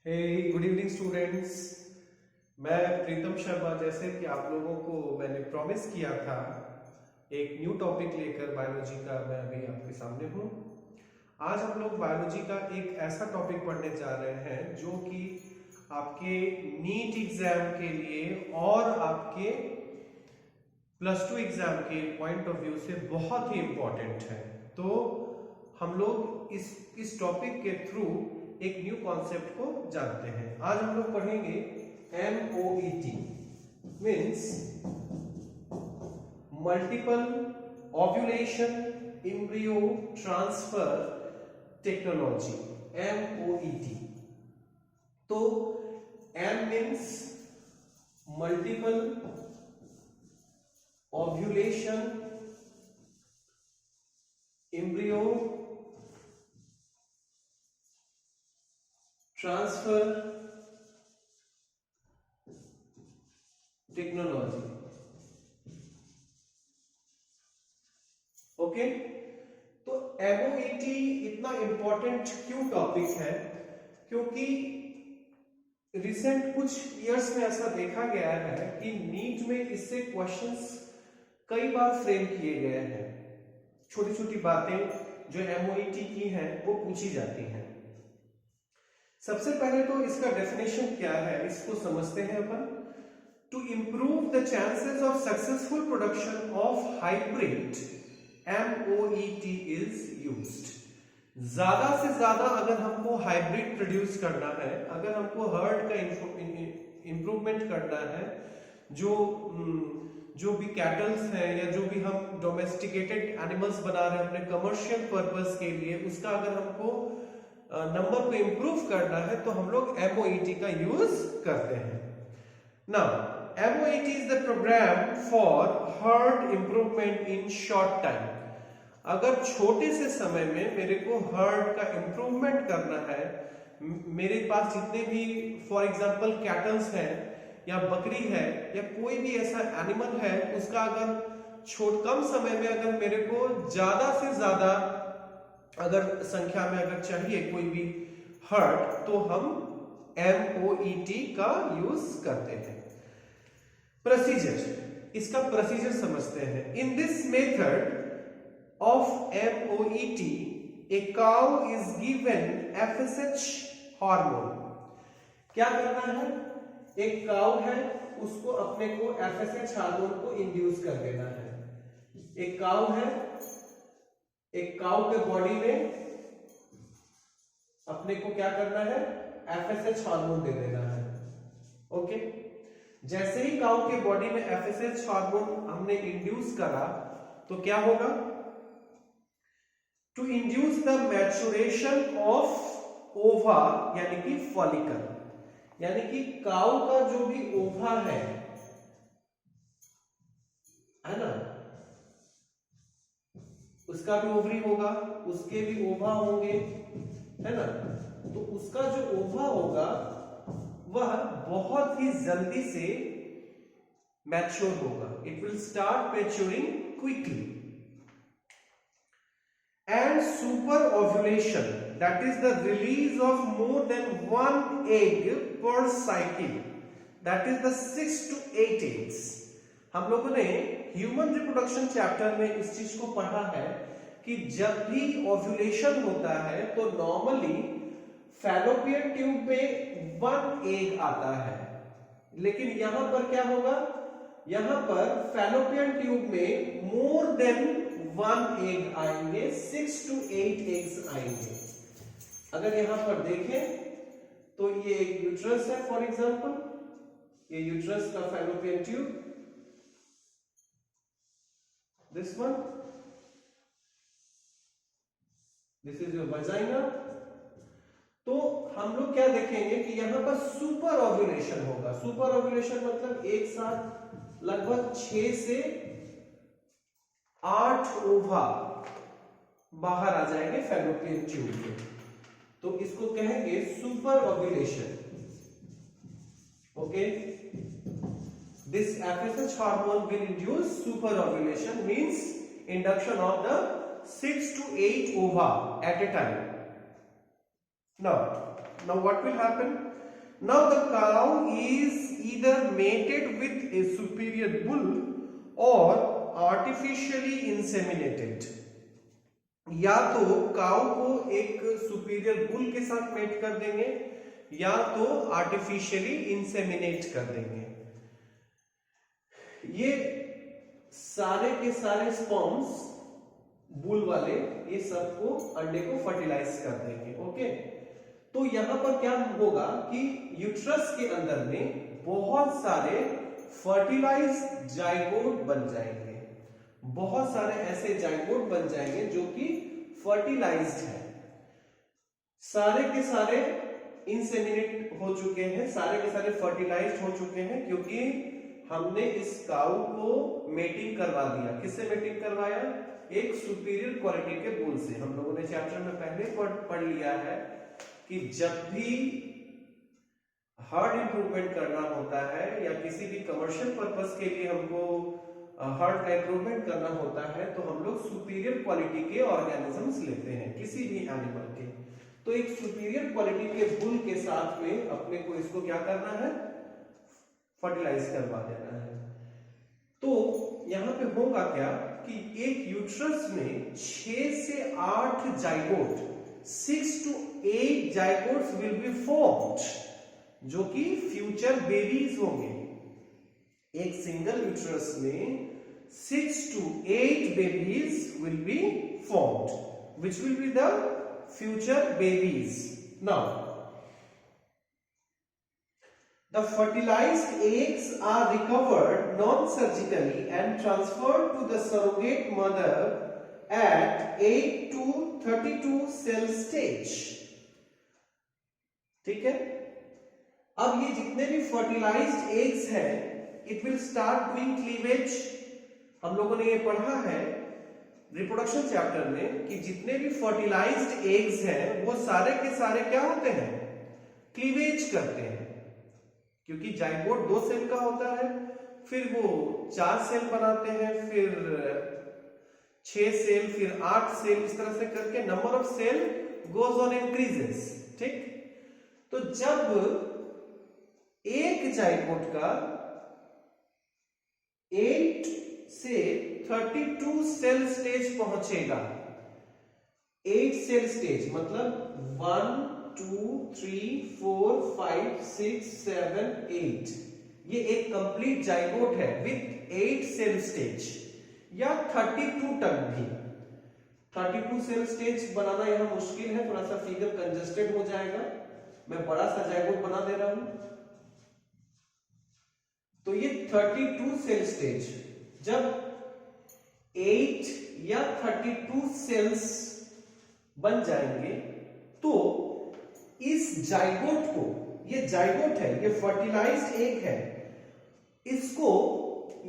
हे good evening students. मैं प्रीतम शर्मा। जैसे कि आप लोगों को मैंने प्रॉमिस किया था, एक न्यू टॉपिक लेकर बायोलॉजी का मैं अभी आपके सामने हूँ। आज हम लोग बायोलॉजी का एक ऐसा टॉपिक पढ़ने जा रहे हैं जो कि आपके नीट एग्जाम के लिए और आपके +2 एग्जाम के पॉइंट ऑफ व्यू से बहुत ही इंपॉर्टेंट है। तो हम लोग इस टॉपिक के थ्रू एक न्यू कॉन्सेप्ट को जानते हैं। आज हम लोग पढ़ेंगे MOET means multiple ovulation embryo transfer technology, MOET। तो M means multiple ovulation embryo transfer technology. Okay, तो MOET इतना इंपॉर्टेंट क्यों टॉपिक है? क्योंकि रिसेंट कुछ इयर्स में ऐसा देखा गया है कि नीट में इससे क्वेश्चंस कई बार फ्रेम किए गए हैं। छोटी छोटी बातें जो MOET की हैं वो पूछी जाती हैं। सबसे पहले तो इसका डेफिनेशन क्या है इसको समझते हैं अपन। To improve the chances of successful production of hybrid MOET is used. ज्यादा से ज्यादा अगर हमको हाइब्रिड प्रोड्यूस करना है, अगर हमको हर्ड का इंप्रूवमेंट करना है, जो भी कैटल्स हैं या जो भी हम डोमेस्टिकेटेड एनिमल्स बना रहे हैं अपने कमर्शियल पर्पस के लिए, उसका अगर हमको नंबर को इंप्रूव करना है तो हम लोग MOET का यूज करते हैं। Now MOET is the programme for herd improvement in short time. अगर छोटे से समय में मेरे को हर्ड का इंप्रूवमेंट करना है, मेरे पास जितने भी फॉर एग्जांपल कैटल्स हैं या बकरी है या कोई भी ऐसा एनिमल है, उसका अगर कम समय में अगर मेरे को ज्यादा से ज्यादा अगर संख्या में अगर चाहिए कोई भी हर्ड, तो हम MOET का यूज करते हैं। प्रोसीजर, इसका प्रोसीजर समझते हैं। In this method of MOET a cow is given FSH hormone. क्या करना है? एक काउ है, उसको अपने को FSH हार्मोन को इंड्यूस कर देना है। एक काउ है, एक काउ के बॉडी में अपने को क्या करना है? FSH हार्मोन दे देना है। ओके, जैसे ही काउ के बॉडी में FSH हार्मोन हमने इंड्यूस करा तो क्या होगा? To induce the maturation of ova यानी कि फॉलिकल, यानी कि काउ का जो भी ओवा है ना, उसका भी ओवरी होगा, उसके भी ओवा होंगे, है ना। तो उसका जो ओवा होगा वह बहुत ही जल्दी से मैच्योर होगा। It will start maturing quickly. And super ovulation, that is the release of more than 1 egg per cycle, that is the 6 to 8 eggs। हम लोगों ने ह्यूमन रिप्रोडक्शन चैप्टर में इस चीज को पढ़ा है कि जब भी ओव्यूलेशन होता है तो नॉर्मली फैलोपियन ट्यूब में 1 egg आता है, लेकिन यहां पर क्या होगा? यहां पर फैलोपियन ट्यूब में मोर देन 1 egg आएंगे, 6 to 8 eggs आएंगे। अगर यहां पर देखें तो ये एक यूट्रस है, फॉर एग्जांपल ये यूट्रस का fallopian tube, this one, this is your vagina। तो हम लोग क्या देखेंगे कि यहां पर सुपर ओव्यूलेशन होगा। सुपर ओव्यूलेशन मतलब एक साथ लगभग 6 से 8 ओवा बाहर आ जाएंगे फैलोपियन ट्यूब में, तो इसको कहेंगे super ovulation. Okay, this FSH hormone will induce superovulation, means induction of the 6 to 8 ova at a time. Now Now what will happen? Now the cow is either mated with a superior bull or artificially inseminated. या तो काऊ को एक superior bull के साथ met कर देंगे या तो आर्टिफिशियली इंसेमिनेट कर देंगे। ये सारे के सारे स्पर्म्स बुल वाले ये सबको अंडे को फर्टिलाइज कर देंगे। ओके, तो यहां पर क्या होगा कि यूट्रस के अंदर में बहुत सारे फर्टिलाइज्ड जाइगोट बन जाएंगे। बहुत सारे ऐसे जाइगोट बन जाएंगे जो कि फर्टिलाइज्ड है। सारे के सारे इंसेमिनेट हो चुके हैं, सारे के सारे फर्टिलाइज्ड हो चुके हैं, क्योंकि हमने इस काऊ को मेटिंग करवा दिया। किससे मेटिंग करवाया? एक सुपीरियर क्वालिटी के बुल से। हम लोगों ने चैप्टर में पहले पढ़ लिया है कि जब भी हर्ड इंप्रूवमेंट करना होता है या किसी भी कमर्शियल पर्पस के लिए हमको हर्ड का इंप्रूवमेंट करना होता है तो हम लोग सुपीरियर क्वालिटी के ऑर्गेनिजम्स लेते हैं किसी भी एनिमल के। तो एक सुपीरियर क्वालिटी के बुल के साथ में अपने को इसको क्या करना है? फर्टिलाइज करवा देना है। तो यहां पे होगा क्या कि एक यूट्रस में 6 से 8 zygote, 6 to 8 zygotes will be formed, जो कि फ्यूचर बेबीज होंगे। एक सिंगल यूट्रस में 6 to 8 babies will be formed, which will be the future babies. Now, the fertilized eggs are recovered non-surgically and transferred to the surrogate mother at 8 to 32 cell stage. ठीक है? अब ये जितने भी fertilised eggs हैं, it will start doing cleavage. हम लोगों ने ये पढ़ा है रिप्रोडक्शन चैप्टर में कि जितने भी फर्टिलाइज्ड एग्स हैं वो सारे के सारे क्या होते हैं? क्लीवेज करते हैं, क्योंकि जाइगोट 2 सेल का होता है, फिर वो 4 सेल बनाते हैं, फिर 6 सेल, फिर 8 सेल, इस तरह से करके number of cell goes on increases. ठीक, तो जब एक जाइगोट का 8 से 32 सेल स्टेज पहुंचेगा, 8 सेल स्टेज मतलब 1 2 3 4 5 6 7 8, ये एक कंप्लीट जाइगोट है विथ 8 सेल स्टेज, या 32 तक भी। 32 सेल स्टेज बनाना यहां मुश्किल है, थोड़ा सा फिगर कंजेस्टेड हो जाएगा, मैं बड़ा सा जाइगोट बना दे रहा हूं। तो ये 32 सेल स्टेज जब 8 या 32 सेल्स बन जाएंगे तो इस जाइगोट को, ये जाइगोट है, ये फर्टिलाइज्ड एग है, इसको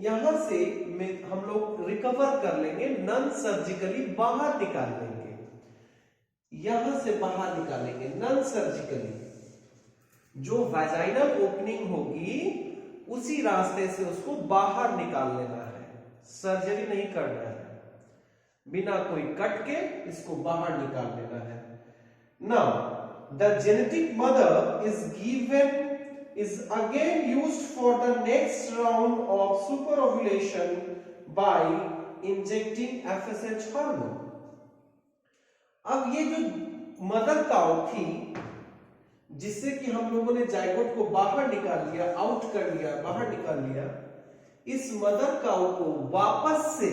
यहां से हम लोग रिकवर कर लेंगे, नॉन सर्जिकली बाहर निकाल लेंगे, यहां से बाहर निकालेंगे नॉन सर्जिकली। जो वैजाइनल ओपनिंग होगी उसी रास्ते से उसको बाहर निकाल लेना है, सर्जरी नहीं करना है, बिना कोई कट के इसको बाहर निकाल लेना है। Now the genetic mother is again used for the next round of superovulation by injecting FSH hormone. अब ये जो मदर काउ थी जिससे कि हम लोगों ने जाइगोट को बाहर निकाल लिया, आउट कर लिया, बाहर निकाल लिया, इस मदर काउ को वापस से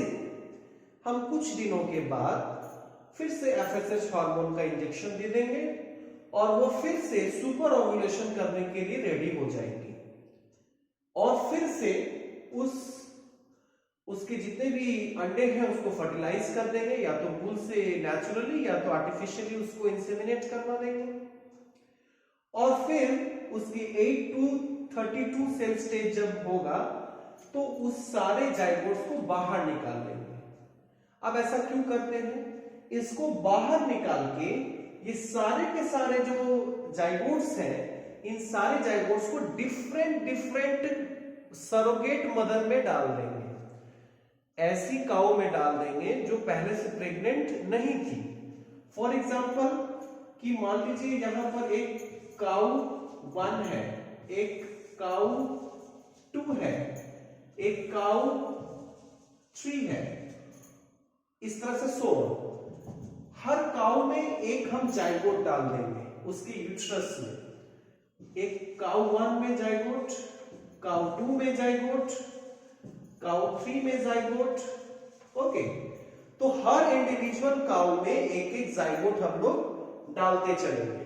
हम कुछ दिनों के बाद फिर से FSH हार्मोन का इंजेक्शन दे देंगे और वो फिर से सुपर ओव्यूलेशन करने के लिए रेडी हो जाएगी, और फिर से उसके जितने भी अंडे हैं उसको फर्टिलाइज कर देंगे, या तो बुल से नेचुरली या तो आर्टिफिशियली उसको इंसेमिनेट करवा देंगे, और फिर उसकी 8 to 32 सेल स्टेज जब होगा तो उस सारे जाइगोट्स को बाहर निकाल लेंगे। अब ऐसा क्यों करते हैं? इसको बाहर निकाल के ये सारे के सारे जो जाइगोट्स हैं, इन सारे जाइगोट्स को डिफरेंट सरोगेट मदर में डाल देंगे, ऐसी काऊ में डाल देंगे जो पहले से प्रेग्नेंट नहीं थी। फॉर एग्जाम्पल कि मान लीजिए यहां पर एक काउ 1 है, एक काउ 2 है, एक काउ 3 है, इस तरह से 100। हर काउ में एक हम जाइगोट डाल देंगे उसके यूट्रस में। एक काउ 1 में जाइगोट, काउ 2 में जाइगोट, काउ 3 में जाइगोट। ओके, तो हर इंडिविजुअल काउ में एक एक जाइगोट हम लोग डालते चलेंगे,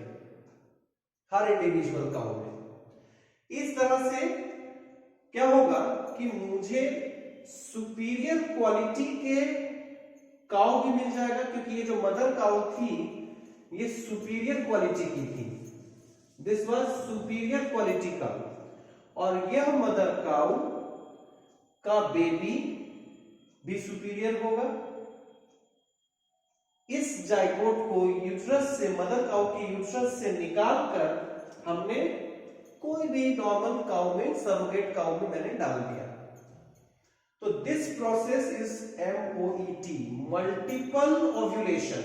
हर इंडिविजुअल काउ में। इस तरह से क्या होगा कि मुझे सुपीरियर क्वालिटी के काउ भी मिल जाएगा, क्योंकि ये जो मदर काउ थी ये सुपीरियर क्वालिटी की थी, this was superior quality cow. और यह मदर काउ का बेबी भी सुपीरियर होगा। इस जाइगोट को यूट्रस से, मदर काउ के यूट्रस से निकालकर हमने कोई भी नॉर्मल काउ में, सरोगेट काउ में मैंने डाल दिया। तो this process is MOET, multiple ovulation.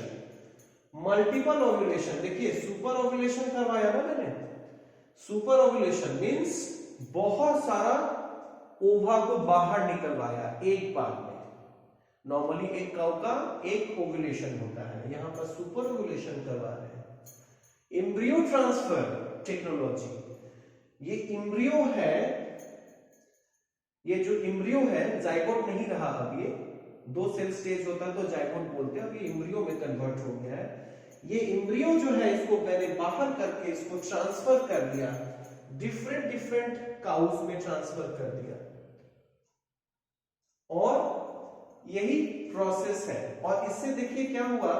Multiple ovulation, देखिए सुपर ओव्यूलेशन करवाया ना मैंने। सुपर ओव्यूलेशन मींस बहुत सारा ओवा को बाहर निकलवाया एक बार में। नॉर्मली एक काउ का एक ओव्यूलेशन होता है, यहां पर सुपर ओव्यूलेशन करवा रहे हैं। एम्ब्रियो ट्रांसफर टेक्नोलॉजी, ये एम्ब्रियो है, ये जो एम्ब्रियो है जाइगोट नहीं रहा। अब ये 2 सेल स्टेज होता है तो जाइगोट बोलते हैं, अब ये एम्ब्रियो में कन्वर्ट हो गया है। ये एम्ब्रियो जो है इसको मैंने बाहर करके इसको ट्रांसफर कर दिया, डिफरेंट डिफरेंट काउस में ट्रांसफर कर दिया। और यही प्रोसेस है। और इससे देखिए क्या हुआ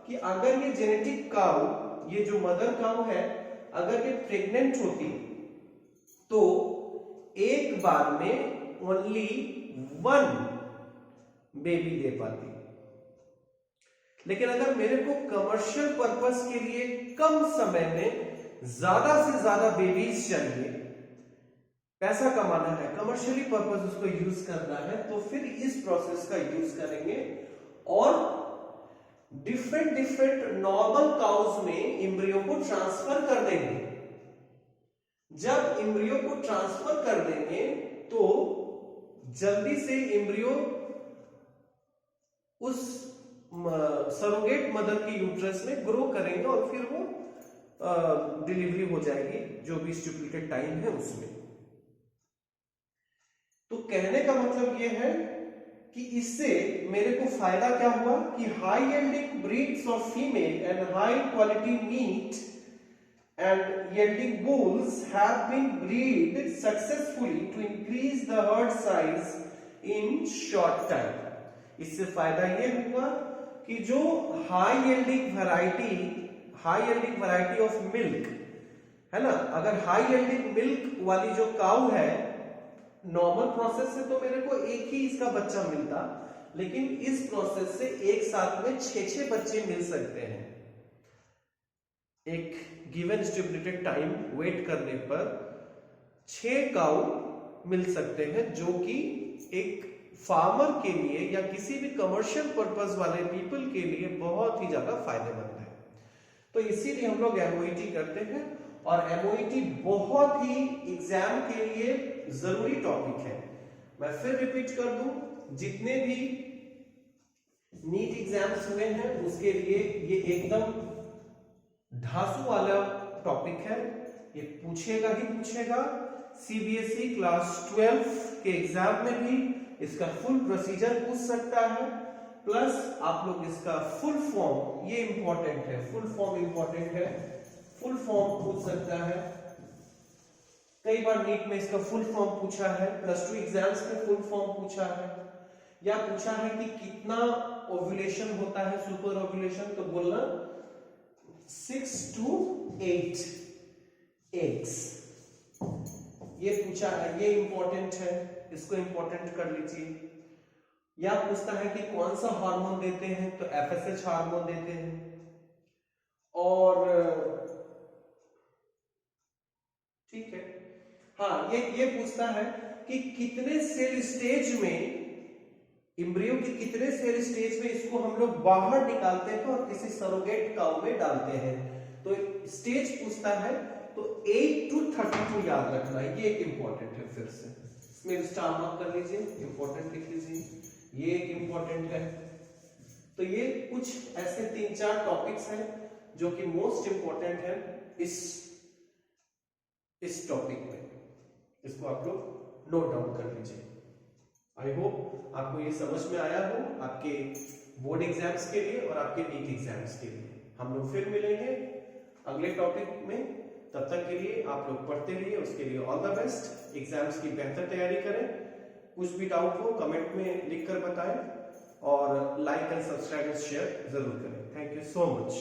कि अगर ये जेनेटिक काउ, ये जो मदर काउ है, अगर ये प्रेग्नेंट होती तो एक बार में ओनली 1 बेबी दे पाती। लेकिन अगर मेरे को कमर्शियल पर्पस के लिए कम समय में ज्यादा से ज्यादा बेबीज चाहिए, पैसा कमाना है, कमर्शियली पर्पस उसको यूज करना है, तो फिर इस प्रोसेस का यूज करेंगे और डिफरेंट डिफरेंट नॉर्मल काउस में एम्ब्रियो को ट्रांसफर कर देंगे। जब एम्ब्रियो को ट्रांसफर कर देंगे तो जल्दी से एम्ब्रियो उस सरोगेट मदर की यूट्रस में ग्रो करेंगे और फिर वो डिलीवरी हो जाएगी, जो भी स्टिपुलेटेड टाइम है उसमें। तो कहने का मतलब ये है कि इससे मेरे को फायदा क्या हुआ कि high yielding breeds of female and high quality meat and yielding bulls have been bred successfully to increase the herd size in short time। इससे फायदा ये हुआ कि जो high yielding variety of milk है ना, अगर हाई यील्डिंग मिल्क वाली जो काउ है, नॉर्मल प्रोसेस से तो मेरे को एक ही इसका बच्चा मिलता, लेकिन इस प्रोसेस से एक साथ में 6 बच्चे मिल सकते हैं। एक गिवन स्टिपुलेटेड टाइम वेट करने पर 6 काउ मिल सकते हैं, जो कि एक फार्मर के लिए या किसी भी कमर्शियल पर्पस वाले पीपल के लिए बहुत ही ज्यादा फायदेमंद है। तो इसीलिए हम लोग MOET करते हैं, और MOET बहुत ही एग्जाम के लिए जरूरी टॉपिक है। मैं फिर रिपीट कर दूं, जितने भी नीट एग्जाम्स हुए हैं उसके लिए ये एकदम धांसू वाला टॉपिक है, ये पूछेगा ही पूछेगा। CBSE क्लास 12 के एग्जाम में भी इसका फुल प्रोसीजर पूछ सकता है, प्लस आप लोग इसका फुल फॉर्म, ये इंपॉर्टेंट है, फुल फॉर्म इंपॉर्टेंट है, फुल फॉर्म पूछ सकता है। कई बार नीट में इसका फुल फॉर्म पूछा है, प्लस 2 एग्जाम्स में फुल फॉर्म पूछा है, या पूछा है कि कितना ओव्यूलेशन होता है, सुपर ओव्यूलेशन, तो बोलना 6 to 8 eggs, ये पूछा है, ये इंपॉर्टेंट है, इसको इंपॉर्टेंट कर लीजिए। या पूछता है कि कौन सा हार्मोन देते हैं, तो FSH हार्मोन देते हैं। और ठीक है, हाँ, ये पूछता है कि कितने सेल स्टेज में, एम्ब्रियो के कितने सेल स्टेज में इसको हम लोग बाहर निकालते हैं और किसी सरोगेट काउ में डालते हैं। स्टेज पूछता है तो 8 to 32 याद रखना, ये एक इंपॉर्टेंट है। फिर से इसमें स्टार मार्क कर लीजिए, इंपॉर्टेंट लिख लीजिए, ये एक इंपॉर्टेंट है। तो ये कुछ ऐसे 3-4 टॉपिक्स हैं जो कि मोस्ट इंपॉर्टेंट है इस टॉपिक में। इसको आप लोग नोट डाउन कर लीजिए। आई होप आपको ये समझ में आया हो आपके बोर्ड एग्जाम्स के लिए और आपके नीट एग्जाम्स के लिए। हम लोग फिर मिलेंगे अगले टॉपिक में। तब तक के लिए आप लोग पढ़ते रहिए, उसके लिए ऑल द बेस्ट। एग्जाम्स की बेहतर तैयारी करें। कुछ भी डाउट हो कमेंट में लिखकर बताएं और like and subscribe and share जरूर करें। Thank you so much.